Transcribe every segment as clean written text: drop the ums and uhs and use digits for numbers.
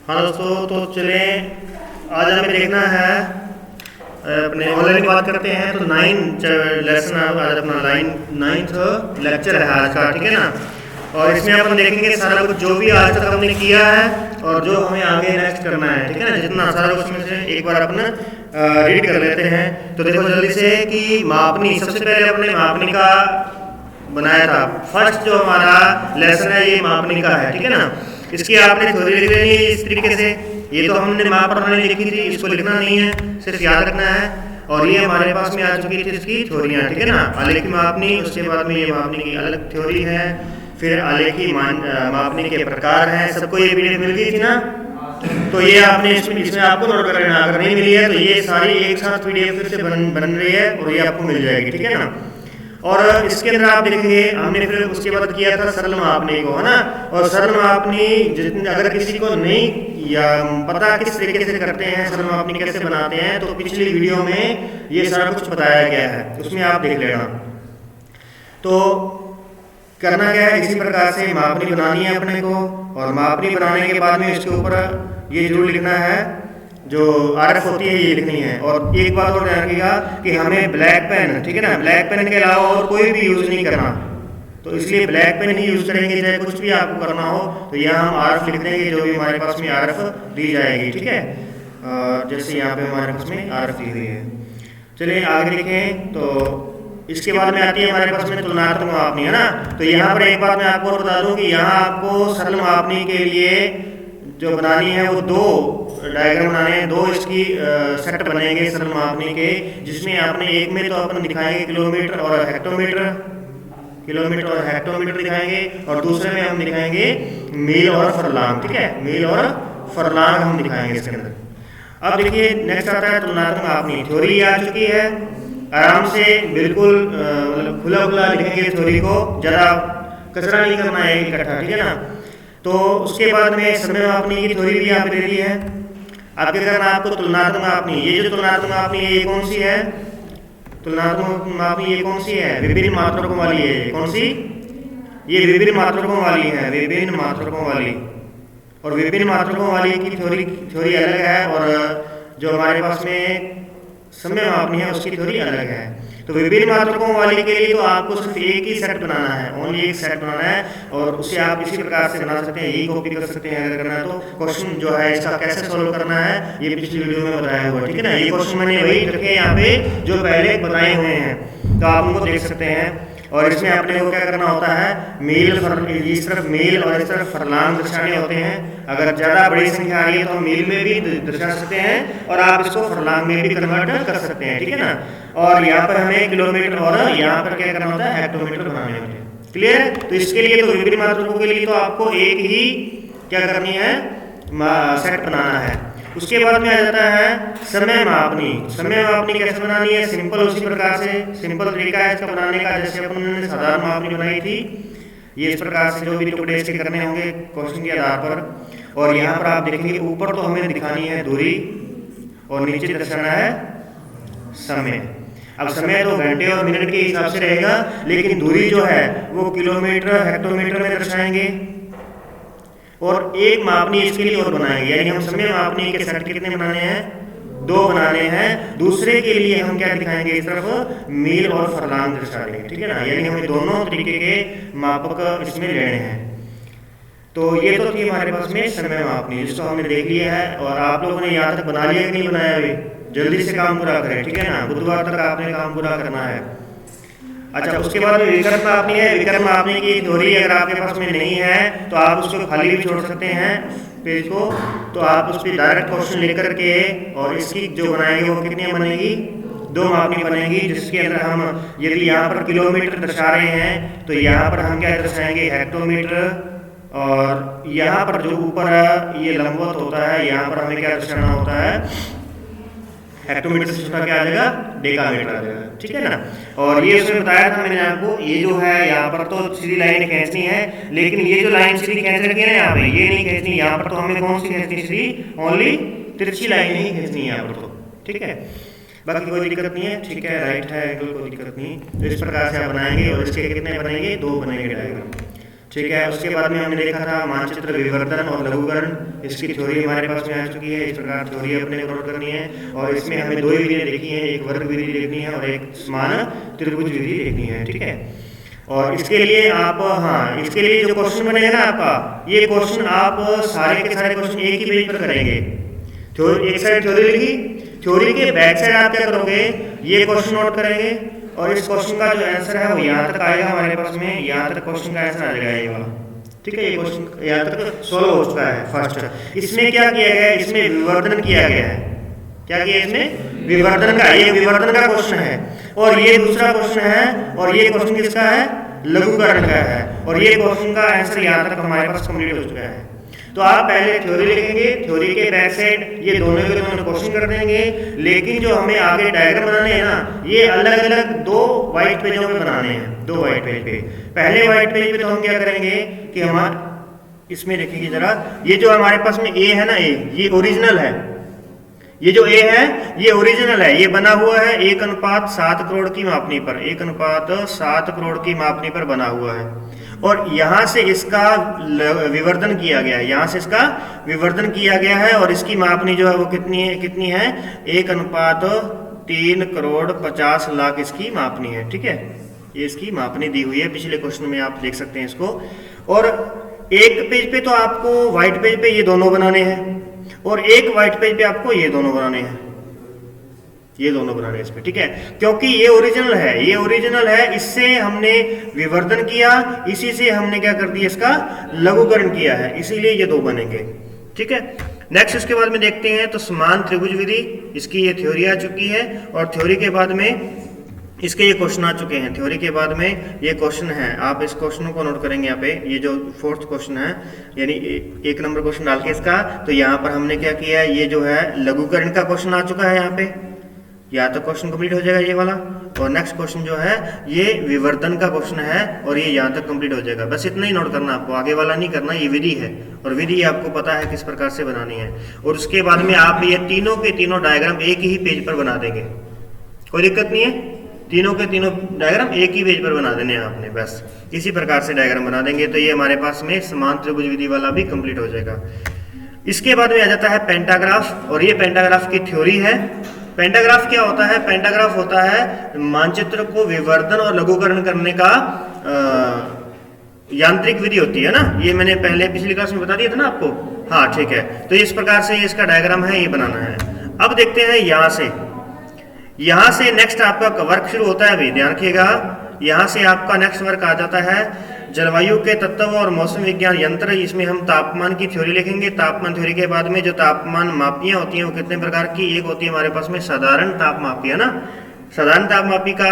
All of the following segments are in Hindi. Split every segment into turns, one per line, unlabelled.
हाँ दोस्तों, तो चलें आज हमें देखना है अपने ऑनलाइन की बात करते हैं। तो लेसन आज अपना नाइन्थ लेक्चर है आज का, ठीक है ना। और इसमें अपन देखेंगे सारा कुछ जो भी आज तक हमने किया है और जो हमें आगे नेक्स्ट करना है, ठीक है ना। जितना सारा कुछ में से एक बार अपन रीड कर लेते हैं। तो देखो जल्दी से कि मापनी, सबसे पहले अपने मापनी का बनाया था। फर्स्ट जो हमारा लेसन है ये मापनी का है, ठीक है ना। इसकी आपने थ्योरी लिख लेनी है इस तरीके से। ये तो हमने माप प्रणाली लिखी थी, इसको लिखना नहीं है, सिर्फ याद रखना है। और ये हमारे पास में आ चुकी थी इसकी थ्योरियाँ, ठीक है ना। आलेखी मापनी, उसके बाद में ये मापनी की अलग थ्योरी है, फिर आलेखी मापनी के प्रकार हैं। सबको ये पीडीएफ मिल गई थी ना। तो ये आपने इसमें आपको नोट कर लेना, अगर नहीं मिली है तो ये सारी एक साथ पीडीएफ फिर से बन रही है और ये आपको मिल जाएगी, ठीक है ना। और इसके अंदर आप देखेंगे हमने फिर उसके बाद किया था सरल मापनी को, है ना। और सरल मापनी अगर किसी को नहीं या पता किस तरीके से करते हैं, सरल मापनी कैसे बनाते हैं, तो पिछली वीडियो में ये सारा कुछ बताया गया है, उसमें आप देख लेना। तो करना क्या है, इसी प्रकार से मापनी बनानी है अपने को। और मापनी बनाने के बाद में इसके ऊपर ये जरूर लिखना है, जो आरएफ होती है ये लिखनी है। और एक बात और ध्यान रखिएगा कि हमें ब्लैक पेन, ठीक है ना, ब्लैक पेन के अलावा और कोई भी यूज़ नहीं करना। तो इसलिए ब्लैक पेन ही यूज़ करेंगे, चाहे कुछ भी आपको करना हो। तो यहाँ हम आरएफ लिख देंगे, जो भी हमारे पास में आरएफ दी जाएगी, ठीक है। जैसे यहाँ पे हमारे पास में आरएफ दी हुई है। चलिए आगे लिखें। तो इसके बाद में आती है हमारे पास में तुलनात्मक मापनी, है ना। तो यहाँ पर एक बात मैं आपको बता दूँ कि यहाँ आपको सरल मापनी के लिए जो बनानी है वो दो डायग्राम बनाने हैं, दो इसकी सेट बनेंगे सरल मापनी के, जिसमें आपने एक में तो अपन दिखाएंगे किलोमीटर और हेक्टोमीटर, किलोमीटर और हेक्टोमीटर दिखाएंगे, और दूसरे में हम दिखाएंगे मील और फरलांग, ठीक है। मील और फरलांग हम दिखाएंगे इसके अंदर। अब देखिए नेक्स्ट आता है तुलनात्मक मापनी। थ्योरी आ चुकी है, आराम से बिल्कुल मतलब खुला खुला लिखेंगे थ्योरी को, ज़्यादा कचरा नहीं करना है इकट्ठा, ठीक है ना। तो उसके बाद में समय मापनी की थ्योरी भी यहाँ पे दे दी है। आपके करना आपको तुलनात्मक मापनी, ये जो तुलनात्मक मापनी है ये कौन सी है, तुलनात्मक मापनी ये कौन सी है, विभिन्न मात्रकों वाली है। ये कौन सी, ये विभिन्न मात्रकों वाली है, विभिन्न मात्रकों वाली। और विभिन्न मात्रकों वाली की थ्योरी अलग है, और जो हमारे पास में समय मापनी है उसकी थ्योरी अलग है। तो विभिन्न मात्रकों वाली के लिए तो आपको सिर्फ एक ही सेट बनाना है, ओनली एक सेट बनाना है, और उसे आप इसी प्रकार से बना सकते हैं, यही कॉपी कर सकते हैं अगर करना है तो। क्वेश्चन जो है इसका कैसे सोल्व करना है ये पिछली वीडियो में बताया हुआ है, ठीक है ना। ये क्वेश्चन मैंने वही रखे यहाँ पे जो पहले बताए हुए हैं, तो आप उनको देख सकते हैं। और इसमें अपने को क्या करना होता है, मील इस तरफ मील और इस तरफ फरलांग दर्शाने होते हैं। अगर ज़्यादा बड़ी संख्या आ रही है तो हम मील में भी दर्शा सकते हैं, और आप इसको फरलांग में भी कन्वर्ट कर सकते हैं, ठीक है ना। और यहाँ पर हमें किलोमीटर और यहाँ पर क्या करना होता है, हेक्टोमीटर बनाने होते हैं। क्लियर। तो इसके लिए तो विभिन्न मात्रकों के लिए तो आपको एक ही क्या करनी है, सेट बनाना है। उसके बाद में आ जाता है समय मापनी। समय मापनी कैसे बनानी है, सिंपल उसी प्रकार से, सिंपल तरीका है इसका बनाने का, जैसे अपन ने साधारण मापनी बनाई थी। ये इस प्रकार से जो भी टुकड़े इसके करने होंगे क्वेश्चन के आधार पर। और यहाँ पर आप देखेंगे ऊपर तो हमें दिखानी है दूरी और नीचे दर्शाना है समय। अब समय तो घंटे और मिनट के हिसाब से रहेगा, लेकिन दूरी जो है वो किलोमीटर हेक्टोमीटर में दर्शाएंगे। और एक मापनी इसके लिए और बनाएंगे, यानी हम समय मापनी के सेट कितने बनाने हैं, दो बनाने हैं। दूसरे के लिए हम क्या दिखाएंगे, इस तरफ मील और फरलांग दर्शा देंगे, ठीक है ना। यानी हमें दोनों तरीके के मापक इसमें लेने हैं। तो ये तो थी हमारे पास में समय मापनी, जिसको हमने देख लिया है। और आप लोगों ने यहाँ तक बना लिया कि नहीं बनाया अभी, जल्दी से काम पूरा करें, ठीक है ना। बुधवार तक आपने काम पूरा करना है। अच्छा, उसके बाद विकर्ण मापनी है। विकर्ण मापनी की थ्योरी अगर आपके पास में नहीं है तो आप उसको खाली भी छोड़ सकते हैं पेज को। तो आप उस पर डायरेक्ट क्वेश्चन लिख करके और इसकी जो बनाएंगे वो कितनी बनेगी, दो मापनी बनेगी। जिसके अंदर हम यदि यहाँ पर किलोमीटर दर्शा रहे हैं तो यहाँ पर हम क्या दर्शाएंगे, हेक्टोमीटर। और यहाँ पर जो ऊपर ये लंबवत होता है यहाँ पर हमें क्या दर्शाना होता है, हेक्टोमीटर से छोटा क्या आ जाएगा, डेकामीटर आ जाएगा, ठीक है ना। और ये उसमें बताया था मैंने आपको, ये जो है यहाँ पर तो सीधी लाइन खींचनी है, लेकिन ये जो लाइन सीधी खींच रखी है ना यहाँ पे, ये नहीं खींचनी। यहाँ पर तो हमें कौन सी खींचनी, सीधी ओनली तिरछी लाइन ही खींचनी है यहाँ पर तो, ठीक है। बाकी कोई दिक्कत नहीं है, ठीक है, राइट है, कोई दिक्कत नहीं। तो इस प्रकार से आप बनाएंगे और इसके कितने बनेंगे, दो बनेंगे डायग्राम, ठीक है। उसके बाद में हमने देखा था मानचित्र विवर्तन और लघुकरण, इसकी थ्योरी हमारे पास में आ चुकी है। इस प्रकार थ्योरी अपने को नोट करनी है और इसमें हमें दो विधियाँ देखनी है, एक वर्ग विधि देखनी है और एक समान त्रिभुज विधि देखनी है, ठीक है। और इसके लिए आप इसके लिए जो क्वेश्चन बनेगा ना आपका, ये क्वेश्चन आप सारे के सारे क्वेश्चन एक ही पेज पर करेंगे। एक साइड थ्योरी लिखी, थ्योरी के बैक साइड आप क्या करोगे, ये क्वेश्चन नोट करेंगे और इस क्वेश्चन का जो आंसर है वो यहाँ तक आएगा हमारे पास में, यहाँ तक क्वेश्चन का आंसर आ जाएगा ये वाला, ठीक है। ये क्वेश्चन यहाँ तक 16 हो चुका है फर्स्ट। इसमें क्या किया गया है, इसमें विवर्धन किया गया है। क्या किया इसमें, विवर्धन का, ये विवर्धन का क्वेश्चन है और ये दूसरा क्वेश्चन है और ये क्वेश्चन किसका है, लघुकरण का है और ये क्वेश्चन का आंसर यहाँ तक हमारे पास कंप्लीट हो चुका है। तो आप पहले थ्योरी लिखेंगे, थ्योरी के बैक साइड ये दोनों के दोनों क्वेश्चन कर देंगे, लेकिन जो हमें आगे डायग्राम बनाने हैं ना, ये अलग अलग दो व्हाइट पेजों पे बनाने हैं, दो व्हाइट पेज पे। पहले व्हाइट पेज पे तो हम क्या करेंगे कि हम इसमें देखेंगे जरा, ये जो हमारे पास में ए है ना, ये ओरिजिनल है, ये जो ए है ये ओरिजिनल है, ये बना हुआ है 1:7 करोड़ की मापनी पर, 1:7 करोड़ की मापनी पर बना हुआ है और यहाँ से इसका विवर्धन किया गया है, यहाँ से इसका विवर्धन किया गया है और इसकी मापनी जो है वो कितनी है 1:3 करोड़ 50 लाख इसकी मापनी है, ठीक है। ये इसकी मापनी दी हुई है, पिछले क्वेश्चन में आप देख सकते हैं इसको। और एक पेज पे तो आपको व्हाइट पेज पे ये दोनों बनाने हैं और एक व्हाइट पेज पे आपको ये दोनों बनाने हैं, ये दोनों बनाने हैं इस पे, ठीक है। क्योंकि ये ओरिजिनल है, ये ओरिजिनल है, इससे हमने विवर्धन किया, इसी से हमने क्या कर दिया, इसका लघुकरण किया है, इसीलिए ये दो बनेंगे, ठीक है। नेक्स्ट इसके बाद में देखते हैं तो समान त्रिभुज विधि, इसकी ये थ्योरी आ चुकी है और थ्योरी के बाद में इसके ये क्वेश्चन आ चुके हैं। थ्योरी के बाद में ये क्वेश्चन है, आप इस क्वेश्चन को नोट करेंगे यहाँ पे, ये जो 4th क्वेश्चन है यानी 1 नंबर क्वेश्चन डाल के इसका, तो यहाँ पर हमने क्या किया है, ये जो है लघुकरण का क्वेश्चन आ चुका है यहाँ पे, या तो क्वेश्चन कंप्लीट हो जाएगा ये वाला। और नेक्स्ट क्वेश्चन जो है ये विवर्धन का क्वेश्चन है और ये यहाँ तक कंप्लीट हो जाएगा। बस इतना ही नोट करना आपको, आगे वाला नहीं करना, ये विधि है और विधि आपको पता है किस प्रकार से बनानी है। और उसके बाद में आप ये तीनों के तीनों डायग्राम एक ही पेज पर बना देंगे, कोई दिक्कत नहीं है, तीनों के तीनों डायग्राम एक ही पेज पर बना देने हैं आपने, बस इसी प्रकार से डायग्राम बना देंगे तो ये हमारे पास में समान त्रिभुज विधि वाला भी कंप्लीट हो जाएगा। इसके बाद में आ जाता है पेंटाग्राफ और ये पेंटाग्राफ की थ्योरी है। पेंटाग्राफ क्या होता है, पेंटाग्राफ होता है मानचित्र को विवर्धन और लघुकरण करने का यांत्रिक विधि होती है ना, ये मैंने पहले पिछली क्लास में बता दिया था ना आपको, हाँ ठीक है। तो इस प्रकार से इसका डायग्राम है, ये बनाना है। अब देखते हैं यहाँ से नेक्स्ट आपका वर्क शुरू होता है, अभी ध्यान रखिएगा, यहाँ से आपका नेक्स्ट वर्क आ जाता है जलवायु के तत्व और मौसम विज्ञान यंत्र। इसमें हम तापमान की थ्योरी लिखेंगे। तापमान थ्योरी के बाद में जो तापमान मापियाँ होती हैं वो कितने प्रकार की, एक होती है हमारे पास में साधारण तापमापी, है ना, साधारण तापमापी का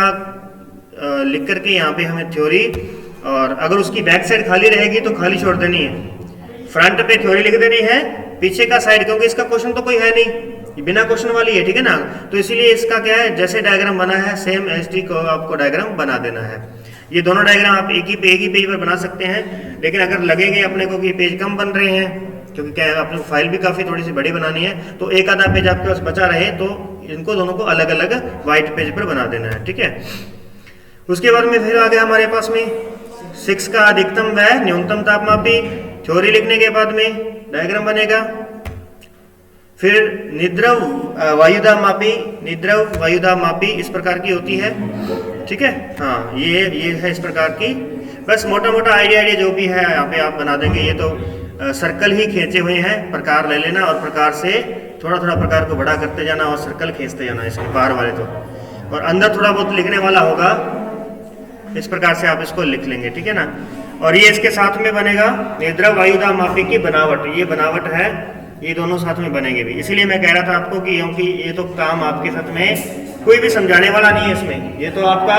लिख करके यहाँ पे हमें थ्योरी, और अगर उसकी बैक साइड खाली रहेगी तो खाली छोड़ देनी है, फ्रंट पे थ्योरी लिख देनी है, पीछे का साइड, क्योंकि इसका क्वेश्चन तो कोई है नहीं, बिना क्वेश्चन वाली है, ठीक है ना। तो इसीलिए इसका क्या है, जैसे डायग्राम बना है सेम एसडी को आपको डायग्राम बना देना है। ये दोनों डायग्राम आप एक ही पेज पर बना सकते हैं, लेकिन अगर लगेंगे अपने को कि पेज कम बन रहे हैं, क्योंकि क्या है अपने को फाइल भी काफ़ी थोड़ी सी बड़ी बनानी है, तो एक आधा पेज आपके पास बचा रहे तो इनको दोनों को अलग अलग व्हाइट पेज पर बना देना है, ठीक है। उसके बाद में फिर आ गया हमारे पास में 6 का अधिकतम व न्यूनतम तापमापी। थ्योरी लिखने के बाद में डायग्राम बनेगा। फिर निद्रव वायुदाब मापी, निद्रव वायुदाब मापी इस प्रकार की होती है, ठीक है, हाँ ये है इस प्रकार की। बस मोटा मोटा आइडिया जो भी है यहाँ पे आप बना देंगे। ये तो सर्कल ही खींचे हुए हैं, प्रकार ले लेना और प्रकार से थोड़ा थोड़ा प्रकार को बड़ा करते जाना और सर्कल खींचते जाना इसके बाहर वाले तो, और अंदर थोड़ा बहुत लिखने वाला होगा, इस प्रकार से आप इसको लिख लेंगे, ठीक है ना। और ये इसके साथ में बनेगा निद्रव वायुदाब मापी की बनावट, ये बनावट है, ये दोनों साथ में बनेंगे भी। इसीलिए मैं कह रहा था आपको कि क्योंकि ये तो काम आपके साथ में कोई भी समझाने वाला नहीं है इसमें, ये तो आपका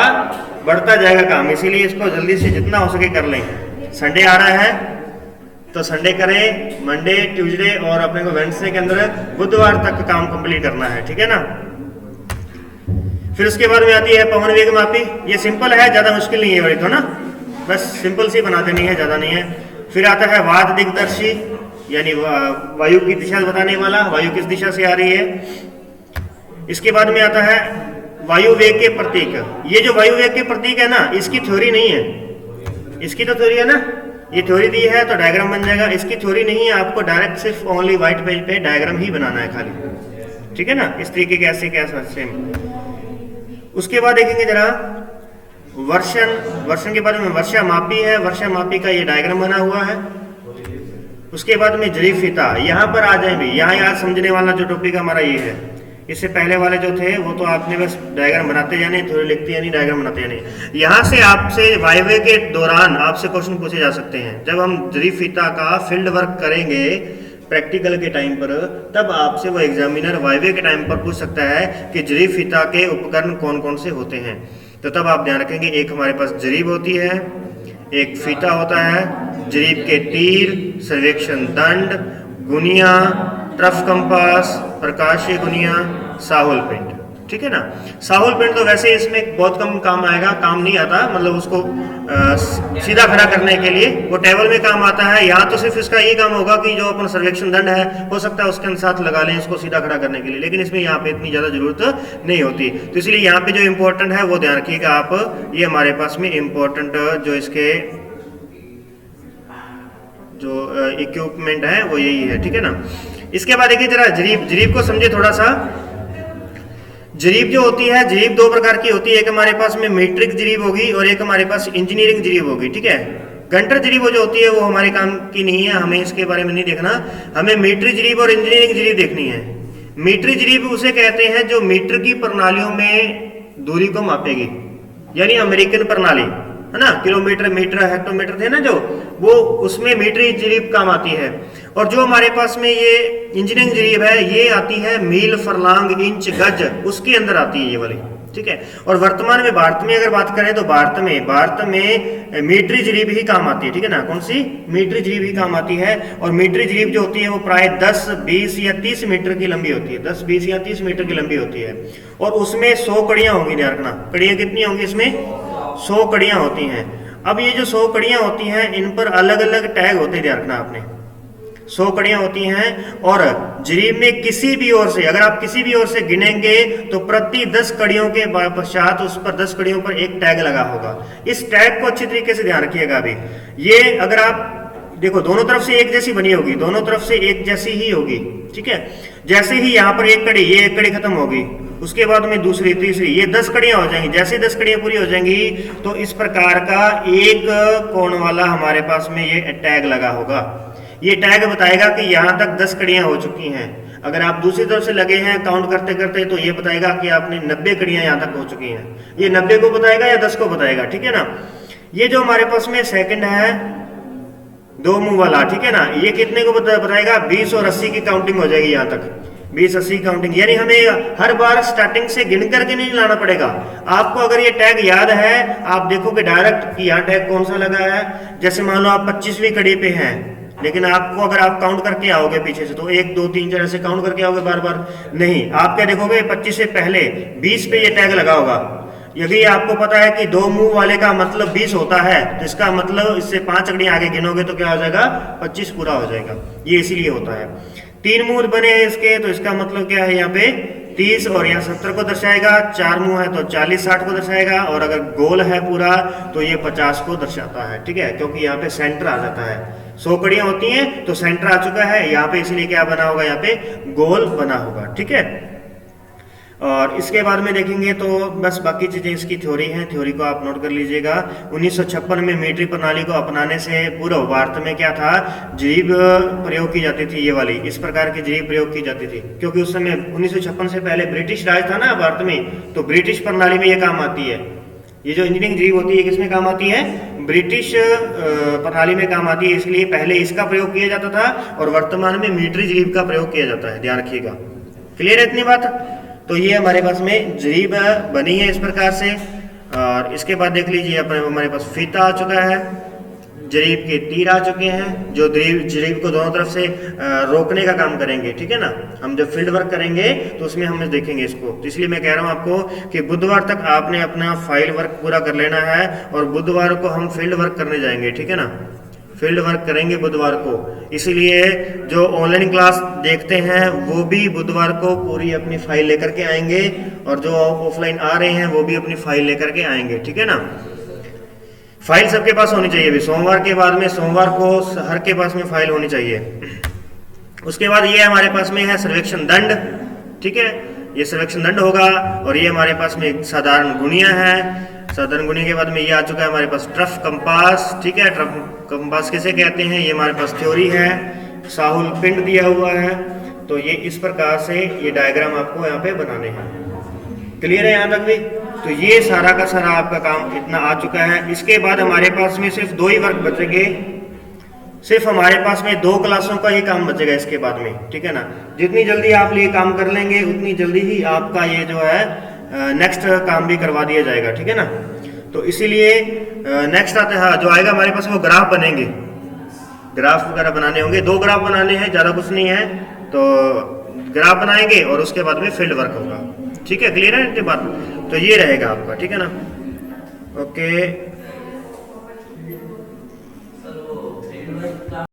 बढ़ता जाएगा काम, इसीलिए इसको जल्दी से जितना हो सके कर लें। संडे आ रहा है तो संडे करें, मंडे ट्यूसडे और अपने को वेडनेसडे के अंदर बुधवार तक काम कंप्लीट करना है, ठीक है ना। फिर उसके बाद में आती है पवन वेग मापी। ये सिंपल है, ज़्यादा मुश्किल नहीं है बड़ी तो ना, बस सिंपल सी बना देनी है, ज़्यादा नहीं है। फिर आता है वाद दिग्दर्शी, यानी वायु की दिशा बताने वाला, वायु किस दिशा से आ रही है। इसके बाद में आता है वायु वेग के प्रतीक। ये जो वायु वेग के प्रतीक है ना, इसकी थ्योरी नहीं है, इसकी तो थ्योरी है ना, ये थ्योरी दी है तो डायग्राम बन जाएगा। इसकी थ्योरी नहीं है, आपको डायरेक्ट सिर्फ ओनली व्हाइट पेज पे डायग्राम ही बनाना है खाली, ठीक है ना। इस तरीके के ऐसे कैसे सेम। उसके बाद देखेंगे जरा वर्षन के बाद में वर्षा मापी है, वर्षा मापी का ये डायग्राम बना हुआ है। उसके बाद में जरीब फीता, यहाँ पर आ जाए भी, यहाँ याद समझने वाला जो टॉपिक हमारा ये है। इससे पहले वाले जो थे वो तो आपने बस डायग्राम बनाते जाने, थोड़ी लिखते यानी डायग्राम बनाते जाने। यहाँ से आपसे वाइवे के दौरान आपसे क्वेश्चन पूछे जा सकते हैं। जब हम जरीब फीता का फील्ड वर्क करेंगे प्रैक्टिकल के टाइम पर, तब आपसे वो एग्जामिनर वाइवे के टाइम पर पूछ सकता है कि जरीब फीता के उपकरण कौन कौन से होते हैं। तो तब आप ध्यान रखेंगे, एक हमारे पास जरीब होती है, एक फीता होता है, जरीब के तीर, सर्वेक्षण दंड, गुनिया, ट्रफ कंपास, प्रकाशीय गुनिया, साहुल पिंड, ठीक है ना। साहुल पिंड तो वैसे इसमें बहुत कम काम आएगा, काम नहीं आता, मतलब उसको सीधा खड़ा करने के लिए वो टेबल में काम आता है। यहाँ तो सिर्फ इसका ये काम होगा कि जो अपन सर्वेक्षण दंड है हो सकता है उसके साथ लगा लें इसको सीधा खड़ा करने के लिए, लेकिन इसमें यहाँ पे इतनी ज़्यादा जरूरत नहीं होती। तो इसलिए यहाँ पे जो इम्पोर्टेंट है वो ध्यान रखिएगा आप। ये हमारे पास में इम्पोर्टेंट जो इसके जो इक्विपमेंट है वो यही है, ठीक है ना। इसके बाद देखिए जरा जरीब को समझे थोड़ा सा। जरीब जो होती है, जरीब दो प्रकार की होती है, एक हमारे पास में मीट्रिक जरीब होगी और एक हमारे पास इंजीनियरिंग जरीब होगी, ठीक है। घंटर जरीब जो होती है वो हमारे काम की नहीं है, हमें इसके बारे में नहीं देखना, हमें मीट्रिक जरीब और इंजीनियरिंग जरीब देखनी है। मीट्रिक जरीब उसे कहते हैं जो मीटर की प्रणालियों में दूरी को मापेगी, यानी अमेरिकन प्रणाली है ना, किलोमीटर, मीटर, हेक्टोमीटर थे ना जो, वो उसमें मीट्रिक जरीब काम आती है। और जो हमारे पास में ये इंजीनियरिंग जरीब है ये आती है मील, फरलांग, इंच, गज, उसके अंदर आती है ये वाली, ठीक है। और वर्तमान में भारत में अगर बात करें तो भारत में मीट्री जरीब ही काम आती है, ठीक है ना। कौन सी? मीट्री जरीब ही काम आती है। और मीट्री जरीब जो होती है वो प्राय 10, 20 या 30 मीटर की लंबी होती है, 10, 20 या 30 मीटर की लंबी होती है। और उसमें 100 कड़ियां होंगी, ध्यान रखना। कड़ियां कितनी होंगी इसमें? 100 कड़ियां होती हैं। अब ये जो 100 कड़ियां होती हैं इन पर अलग अलग टैग होते हैं, ध्यान रखना आपने। 100 कड़ियां होती हैं और जरीब में किसी भी ओर से, अगर आप किसी भी ओर से गिनेंगे तो प्रति 10 कड़ियों के पश्चात उस पर 10 कड़ियों पर एक टैग लगा होगा। इस टैग को अच्छी तरीके से ध्यान रखिएगा। अभी ये अगर आप देखो दोनों तरफ से एक जैसी बनी होगी, दोनों तरफ से एक जैसी ही होगी, ठीक है। जैसे ही यहाँ पर एक कड़ी, ये एक कड़ी खत्म होगी, उसके बाद में दूसरी, तीसरी, ये 10 कड़ियां हो जाएंगी। जैसे 10 कड़ियां पूरी हो जाएंगी तो इस प्रकार का एक कोण वाला हमारे पास में ये टैग लगा होगा। ये टैग बताएगा कि यहाँ तक 10 कड़ियां हो चुकी हैं। अगर आप दूसरी तरफ से लगे हैं काउंट करते करते तो ये बताएगा कि आपने 90 कड़ियां यहाँ तक हो चुकी हैं। ये 90 को बताएगा या 10 को बताएगा, ठीक है ना। ये जो हमारे पास में सेकंड है 2 मुंह वाला, ठीक है ना, ये कितने को बताएगा? 20 और 80 की काउंटिंग हो जाएगी यहाँ तक, 20, 80 काउंटिंग। यानी हमें हर बार स्टार्टिंग से गिन करके नहीं लाना पड़ेगा। आपको अगर ये टैग याद है, आप देखोगे डायरेक्ट कि यहाँ टैग कौन सा लगा है। जैसे मान लो आप 25वीं कड़ी पे हैं, लेकिन आपको अगर आप काउंट करके आओगे पीछे से तो 1, 2, 3, 4 ऐसे काउंट करके आओगे बार बार नहीं। आप क्या देखोगे? 25 से पहले 20 पे ये टैग लगा होगा। यदि आपको पता है कि 2 मुंह वाले का मतलब 20 होता है तो इसका मतलब इससे 5 कड़ियां आगे गिनोगे तो क्या हो जाएगा? 25 पूरा हो जाएगा। ये इसीलिए होता है। 3 मुंह बने हैं इसके, तो इसका मतलब क्या है? यहाँ पे 30 और यहाँ 70 को दर्शाएगा। 4 मुंह है तो 40, 60 को दर्शाएगा। और अगर गोल है पूरा तो ये 50 को दर्शाता है, ठीक है, क्योंकि यहाँ पे सेंटर आ जाता है। 100 कड़ियां होती हैं तो सेंटर आ चुका है यहाँ पे, इसलिए क्या बना होगा? यहाँ पे गोल बना होगा, ठीक है। और इसके बाद में देखेंगे तो बस बाकी चीजें इसकी थ्योरी हैं, थ्योरी को आप नोट कर लीजिएगा। 1956 में मीट्रिक प्रणाली को अपनाने से पूर्व भारत में क्या था? जरीब प्रयोग की जाती थी, ये वाली इस प्रकार की जरीब प्रयोग की जाती थी, क्योंकि उस समय 1956 से पहले ब्रिटिश राज था ना भारत में, तो ब्रिटिश प्रणाली में ये काम आती है। ये जो इंजीनियरिंग जरीब होती है किसमें काम आती है? ब्रिटिश प्रणाली में काम आती है, इसलिए पहले इसका प्रयोग किया जाता था और वर्तमान में मीट्रिक जरीब का प्रयोग किया जाता है, ध्यान रखिएगा। क्लियर है इतनी बात? तो ये हमारे पास में जरीब बनी है इस प्रकार से। और इसके बाद देख लीजिए हमारे पास फीता आ चुका है, जरीब के तीर आ चुके हैं जो जरीब को दोनों तरफ से रोकने का काम करेंगे, ठीक है ना। हम जब फील्ड वर्क करेंगे तो उसमें हम देखेंगे इसको। तो इसलिए मैं कह रहा हूँ आपको कि बुधवार तक आपने अपना फाइल वर्क पूरा कर लेना है और बुधवार को हम फील्ड वर्क करने जाएंगे, ठीक है ना। फील्ड वर्क करेंगे बुधवार को, इसलिए जो ऑनलाइन क्लास देखते हैं वो भी बुधवार को पूरी अपनी फाइल लेकर के आएंगे और जो ऑफलाइन आ रहे हैं वो भी अपनी फाइल लेकर के आएंगे, ठीक है ना। फाइल सबके पास होनी चाहिए। अभी सोमवार के बाद में, सोमवार को हर के पास में फाइल होनी चाहिए। उसके बाद ये हमारे पास में है सर्वेक्षण दंड, ठीक है, ये सर्वेक्षण दंड होगा। और ये हमारे पास में एक साधारण गुणिया है। साधारण गुणिया के बाद में ये आ चुका है हमारे पास ट्रफ कंपास, ठीक है। ट्रफ कंपास किसे कहते हैं, ये हमारे पास थ्योरी है। साहुल पिंड दिया हुआ है। तो ये इस प्रकार से ये डायग्राम आपको यहाँ पे बनाने हैं। क्लियर है यहाँ तक भी? तो ये सारा का सारा आपका काम इतना आ चुका है। इसके बाद हमारे पास में सिर्फ 2 ही वर्क बचेंगे, सिर्फ हमारे पास में 2 क्लासों का ही काम बचेगा इसके बाद में, ठीक है ना। जितनी जल्दी आप ये काम कर लेंगे उतनी जल्दी ही आपका ये जो है नेक्स्ट काम भी करवा दिया जाएगा, ठीक है ना। तो इसीलिए नेक्स्ट आते हैं जो आएगा हमारे पास वो ग्राफ बनेंगे, ग्राफ वगैरह बनाने होंगे। 2 ग्राफ बनाने हैं, ज़्यादा कुछ नहीं है। तो ग्राफ बनाएंगे और उसके बाद में फील्ड वर्क होगा, ठीक है। क्लियर है इनके बात? तो ये रहेगा आपका, ठीक है ना। ओके।